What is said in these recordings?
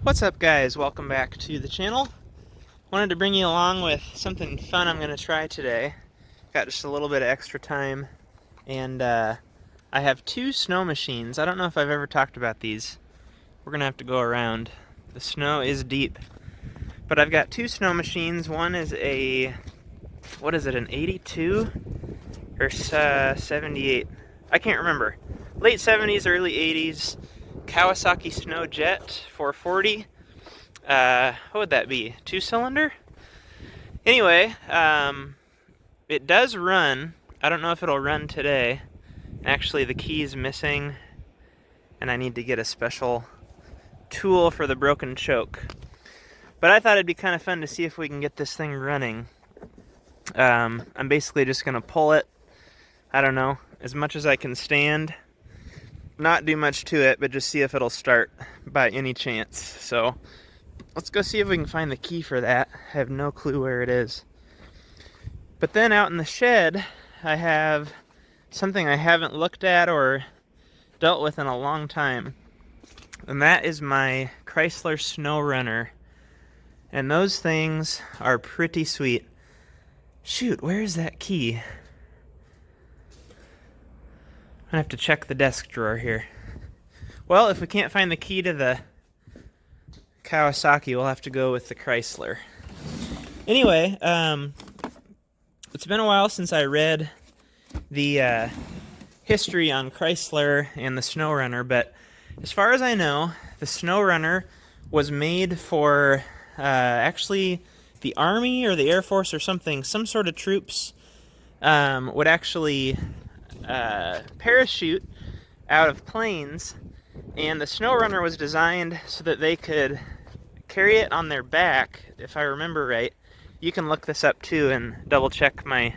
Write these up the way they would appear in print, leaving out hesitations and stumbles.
What's up, guys? Welcome back to the channel. Wanted to bring you along with something fun I'm going to try today. Got just a little bit of extra time, and I have two snow machines. I don't know if I've ever talked about these. We're going to have to go around. The snow is deep. But I've got two snow machines. One is a, what is it, an 82 or 78? I can't remember. Late 70s, early 80s. Kawasaki Snow Jet 440. What would that be? 2-cylinder? Anyway, it does run. I don't know if it'll run today. Actually, the key's missing, and I need to get a special tool for the broken choke. But I thought it'd be kind of fun to see if we can get this thing running. I'm basically just going to pull it, I don't know, as much as I can stand. Not do much to it, but just see if it'll start by any chance. So let's go see if we can find the key for that. I have no clue where it is. But then out in the shed, I have something I haven't looked at or dealt with in a long time. And that is my Chrysler Snorunner. And those things are pretty sweet. Shoot, where is that key? I have to check the desk drawer here. Well, if we can't find the key to the Kawasaki, we'll have to go with the Chrysler. Anyway, it's been a while since I read the history on Chrysler and the Snorunner, but as far as I know, the Snorunner was made for actually the Army or the Air Force or something. Some sort of troops would actually parachute out of planes, and the Snorunner was designed so that they could carry it on their back, if I remember right. You can look this up too and double check my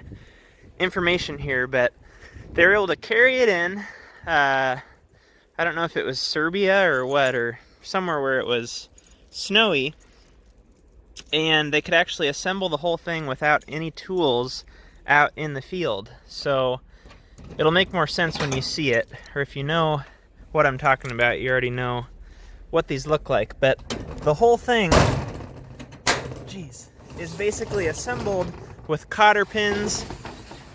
information here, but they were able to carry it in, I don't know if it was Serbia or what, or somewhere where it was snowy, and they could actually assemble the whole thing without any tools out in the field. So it'll make more sense when you see it, or if you know what I'm talking about, you already know what these look like. But the whole thing, is basically assembled with cotter pins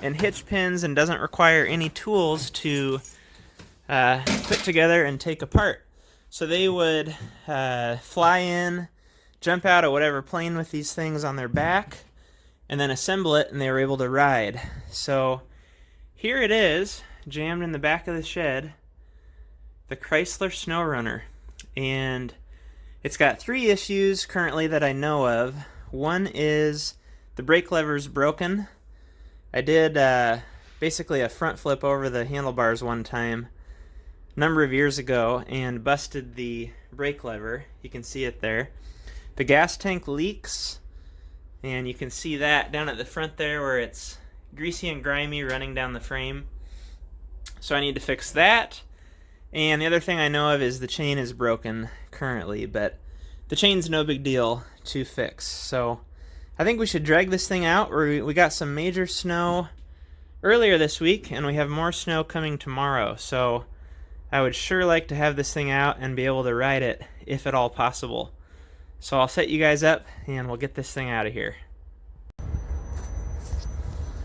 and hitch pins and doesn't require any tools to put together and take apart. So they would fly in, jump out of whatever plane with these things on their back, and then assemble it, and they were able to ride. So here it is, jammed in the back of the shed, the Chrysler Snorunner. And it's got 3 issues currently that I know of. One is the brake lever's broken. I did basically a front flip over the handlebars one time a number of years ago and busted the brake lever. You can see it there. The gas tank leaks, and you can see that down at the front there where it's greasy and grimy running down the frame. So I need to fix that. And the other thing I know of is the chain is broken currently, but the chain's no big deal to fix. So I think we should drag this thing out. We got some major snow earlier this week, and we have more snow coming tomorrow. So I would sure like to have this thing out and be able to ride it if at all possible. So I'll set you guys up, and we'll get this thing out of here.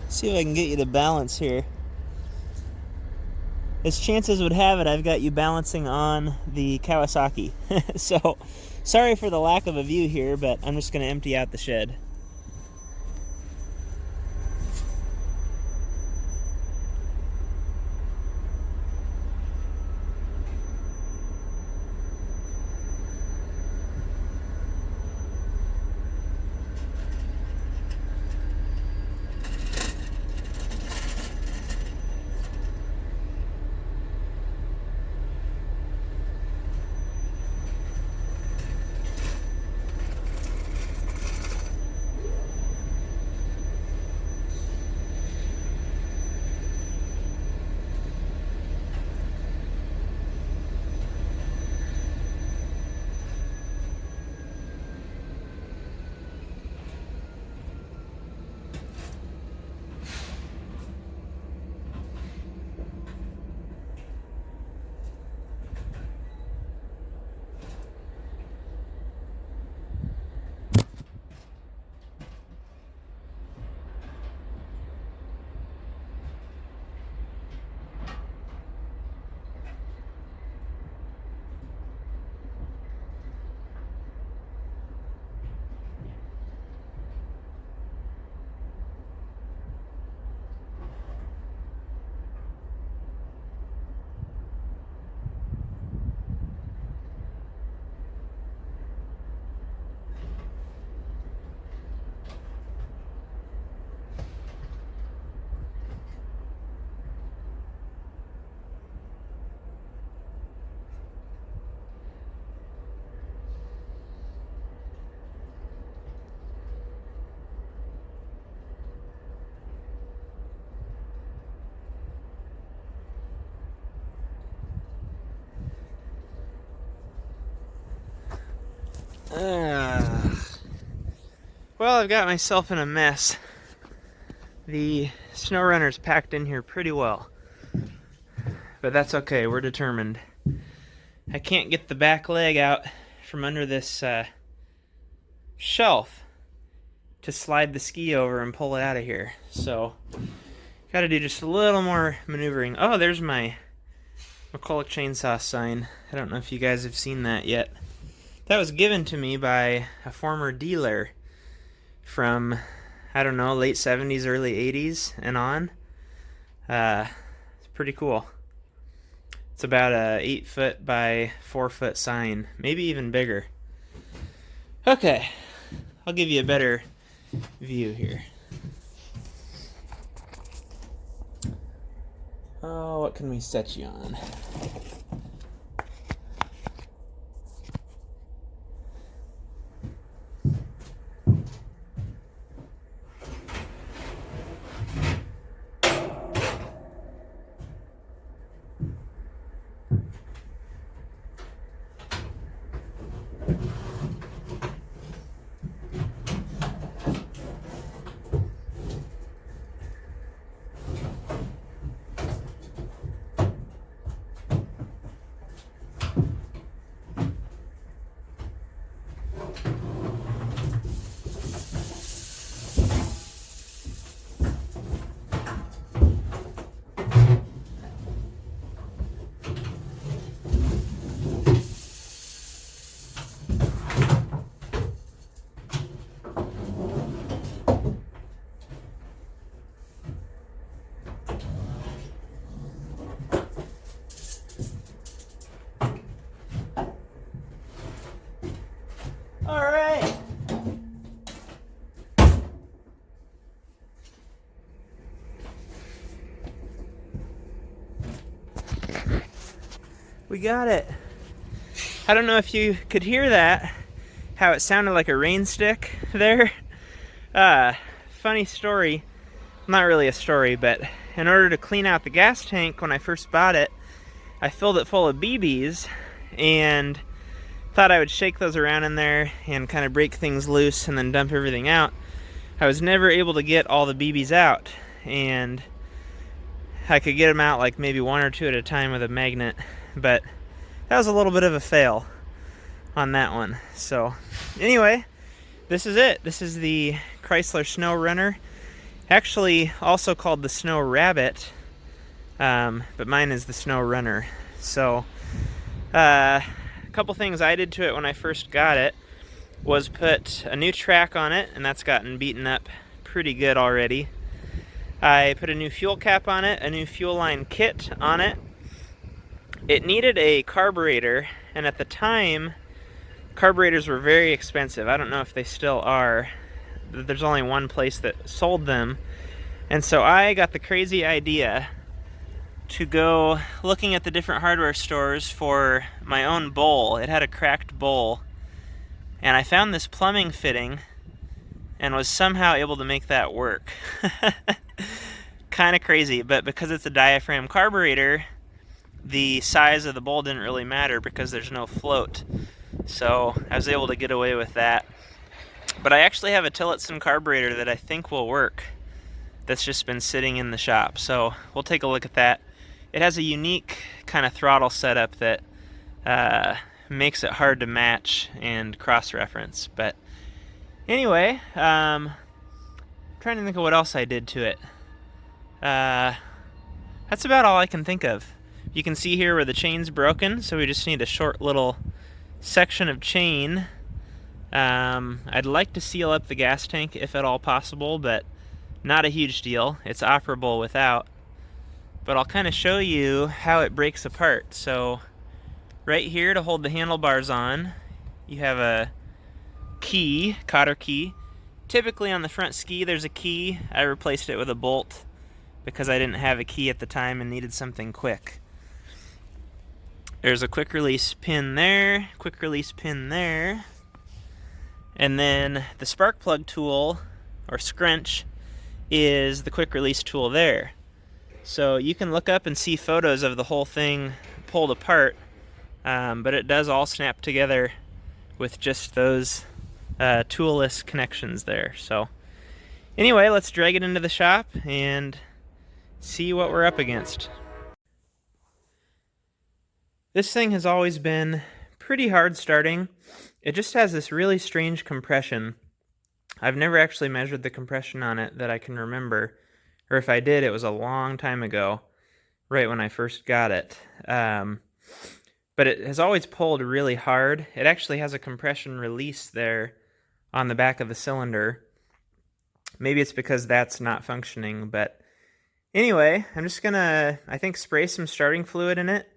See if I can get you to balance here. As chances would have it, I've got you balancing on the Kawasaki. So, sorry for the lack of a view here, but I'm just going to empty out the shed. Well, I've got myself in a mess. The Snorunner's packed in here pretty well. But that's okay, we're determined. I can't get the back leg out from under this shelf to slide the ski over and pull it out of here. So, gotta do just a little more maneuvering. Oh, there's my McCulloch chainsaw sign. I don't know if you guys have seen that yet. That was given to me by a former dealer from, I don't know, late 70s, early 80s and on. It's pretty cool. It's about a 8-foot by 4-foot sign, maybe even bigger. Okay, I'll give you a better view here. Oh, what can we set you on? All right. We got it. I don't know if you could hear that, how it sounded like a rain stick there. Funny story, not really a story, but in order to clean out the gas tank when I first bought it, I filled it full of BBs and thought I would shake those around in there and kind of break things loose and then dump everything out. I was never able to get all the BBs out, and I could get them out like maybe one or two at a time with a magnet, but that was a little bit of a fail on that one. So anyway, this is it. This is the Chrysler Snorunner, actually also called the Snow Rabbit, but mine is the Snorunner. So a couple things I did to it when I first got it was put a new track on it, and that's gotten beaten up pretty good already. I put a new fuel cap on it, a new fuel line kit on it. It needed a carburetor, and at the time, carburetors were very expensive. I don't know if they still are. There's only one place that sold them. And so I got the crazy idea to go looking at the different hardware stores for my own bowl. It had a cracked bowl. And I found this plumbing fitting and was somehow able to make that work. Kind of crazy, but because it's a diaphragm carburetor, the size of the bowl didn't really matter because there's no float. So I was able to get away with that. But I actually have a Tillotson carburetor that I think will work that's just been sitting in the shop. So we'll take a look at that. It has a unique kind of throttle setup that makes it hard to match and cross-reference. But anyway, trying to think of what else I did to it. That's about all I can think of. You can see here where the chain's broken, so we just need a short little section of chain. I'd like to seal up the gas tank if at all possible, but not a huge deal. It's operable without. But I'll kind of show you how it breaks apart. So right here to hold the handlebars on, you have a key, cotter key. Typically on the front ski there's a key. I replaced it with a bolt because I didn't have a key at the time and needed something quick. There's a quick release pin there, quick release pin there. And then the spark plug tool, or scrunch, is the quick release tool there. So you can look up and see photos of the whole thing pulled apart, but it does all snap together with just those toolless connections there. So anyway, let's drag it into the shop and see what we're up against. This thing has always been pretty hard starting. It just has this really strange compression. I've never actually measured the compression on it that I can remember, or if I did, it was a long time ago, right when I first got it. But it has always pulled really hard. It actually has a compression release there on the back of the cylinder. Maybe it's because that's not functioning, but anyway, I'm just gonna, I think, spray some starting fluid in it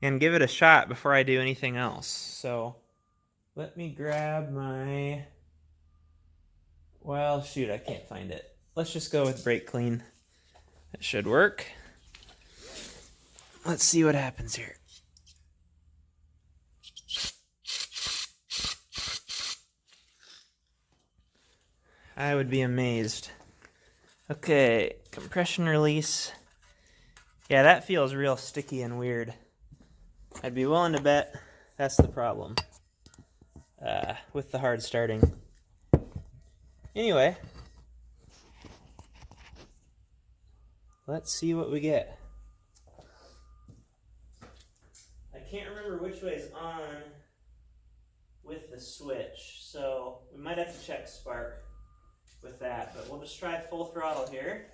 and give it a shot before I do anything else. So let me grab my, well, shoot, I can't find it. Let's just go with brake clean. That should work. Let's see what happens here. I would be amazed. Okay, compression release. Yeah, that feels real sticky and weird. I'd be willing to bet that's the problem with the hard starting. Anyway, let's see what we get. I can't remember which way is on with the switch, so we might have to check spark with that, but we'll just try full throttle here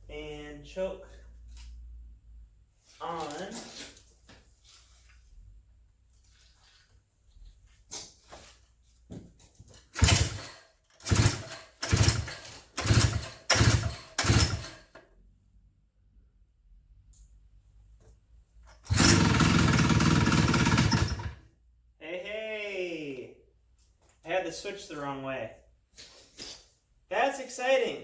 and choke on. Hey, I had the switch the wrong way. That's exciting.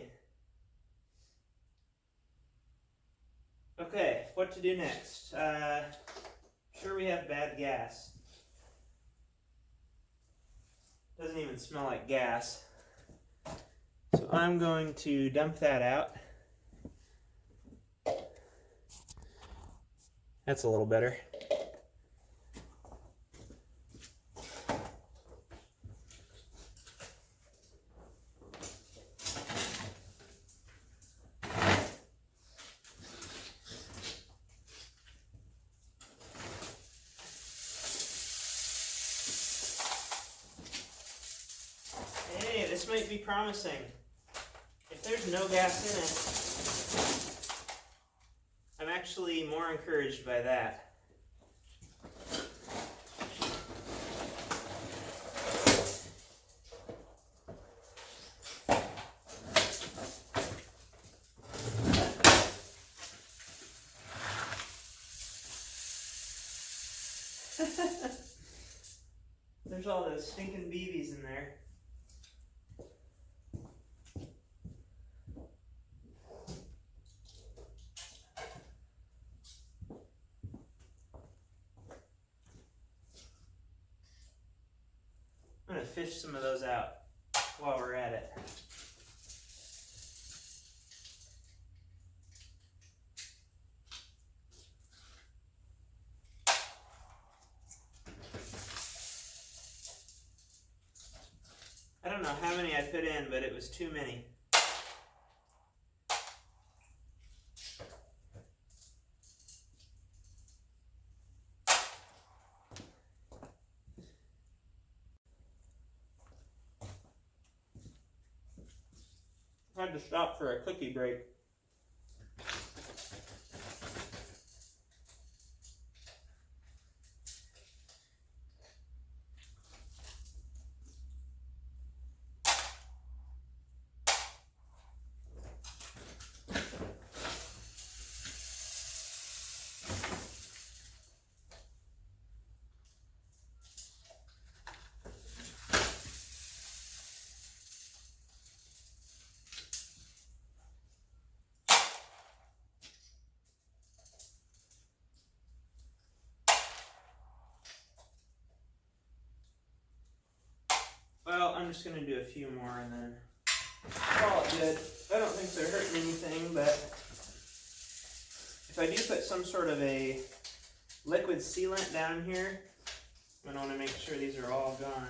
Okay, what to do next? Sure, we have bad gas. Doesn't even smell like gas. So I'm going to dump that out. That's a little better. This might be promising. If there's no gas in it, I'm actually more encouraged by that. There's all those stinking BBs in there. I'm going to fish some of those out while we're at it. I don't know how many I put in, but it was too many. I had to stop for a cookie break. Well, I'm just going to do a few more and then call it good. I don't think they're hurting anything, but if I do put some sort of a liquid sealant down here, I want to make sure these are all gone.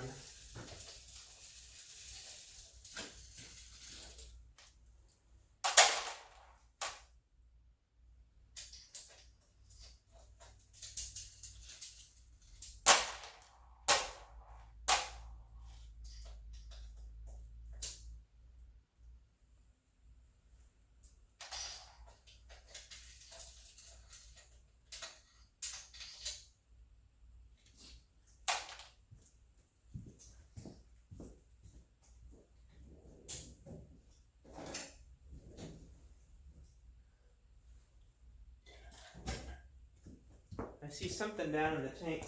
I see something down in the tank.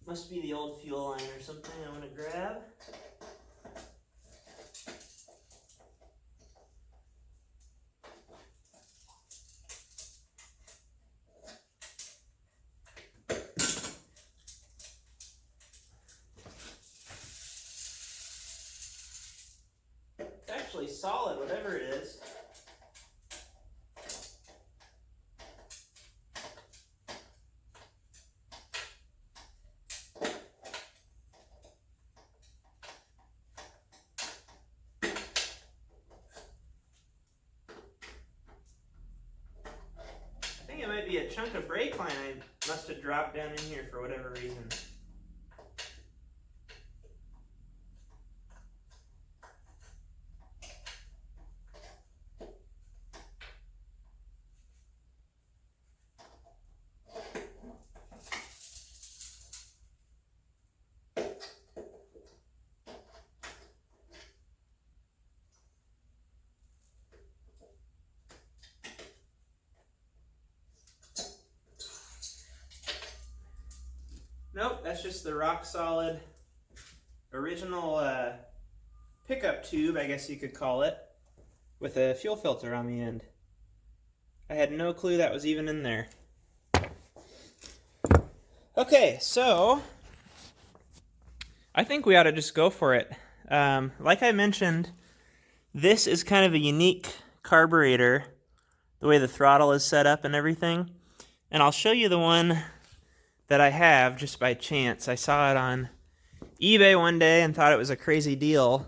Must be the old fuel line or something I want to grab. It's actually solid, whatever it is. I think it might be a chunk of brake line I must have dropped down in here for whatever reason. Nope, that's just the rock solid original pickup tube, I guess you could call it, with a fuel filter on the end. I had no clue that was even in there. Okay, so I think we ought to just go for it. Like I mentioned, this is kind of a unique carburetor, the way the throttle is set up and everything. And I'll show you the one that I have just by chance. I saw it on eBay one day and thought it was a crazy deal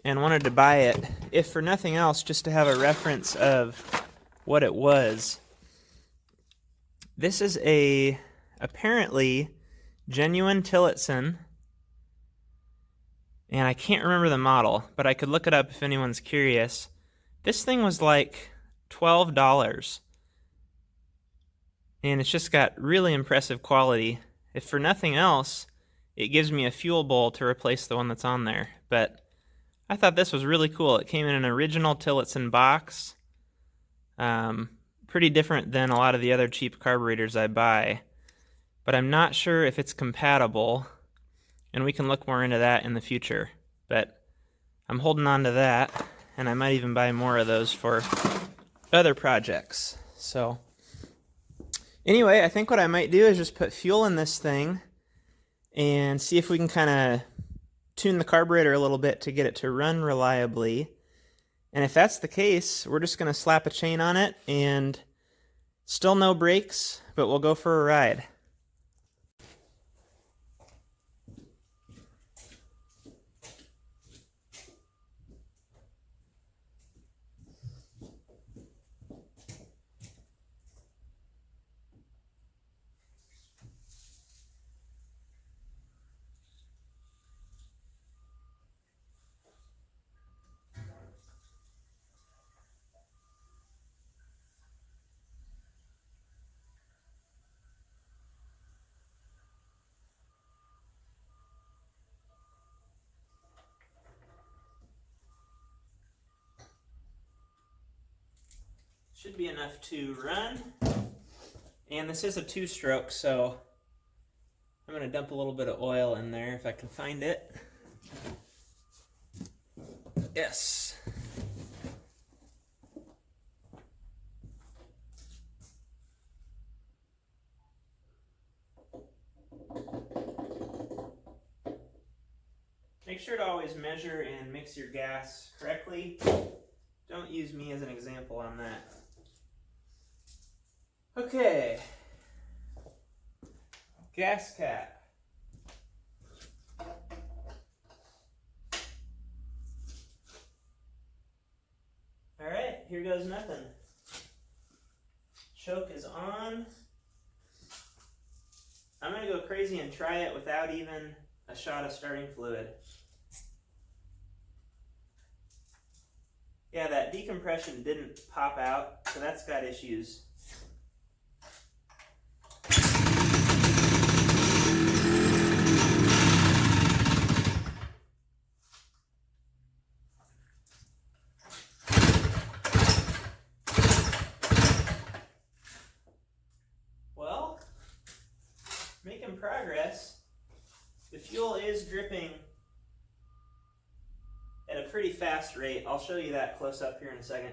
and wanted to buy it, if for nothing else, just to have a reference of what it was. This is a apparently genuine Tillotson, and I can't remember the model, but I could look it up if anyone's curious. This thing was like $12. And it's just got really impressive quality. If for nothing else, it gives me a fuel bowl to replace the one that's on there. But I thought this was really cool. It came in an original Tillotson box. Pretty different than a lot of the other cheap carburetors I buy. But I'm not sure if it's compatible, and we can look more into that in the future. But I'm holding on to that, and I might even buy more of those for other projects. So anyway, I think what I might do is just put fuel in this thing and see if we can kind of tune the carburetor a little bit to get it to run reliably. And if that's the case, we're just going to slap a chain on it and still no brakes, but we'll go for a ride. Should be enough to run. And this is a two-stroke, so I'm going to dump a little bit of oil in there if I can find it. Yes. Make sure to always measure and mix your gas correctly. Don't use me as an example on that. Okay. gas cap. Alright, here goes nothing. Choke is on. I'm going to go crazy and try it without even a shot of starting fluid. Yeah, that decompression didn't pop out, so that's got issues. Well, making progress. The fuel is dripping at a pretty fast rate. I'll show you that close up here in a second.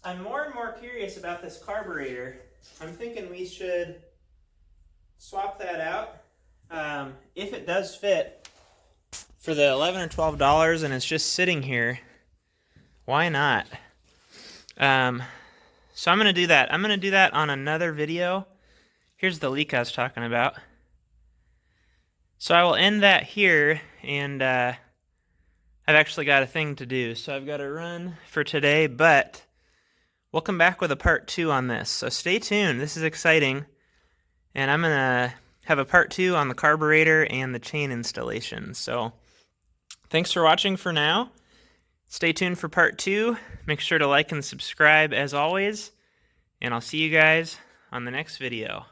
I'm more and more curious about this carburetor. I'm thinking we should swap that out. If it does fit for the $11 or $12 and it's just sitting here, why not? So I'm going to do that. I'm going to do that on another video. Here's the leak I was talking about. So I will end that here, and I've actually got a thing to do. So I've got to run for today, but we'll come back with a part 2 on this. So stay tuned. This is exciting. And I'm going to have a part 2 on the carburetor and the chain installation. So thanks for watching for now. Stay tuned for part 2. Make sure to like and subscribe as always. And I'll see you guys on the next video.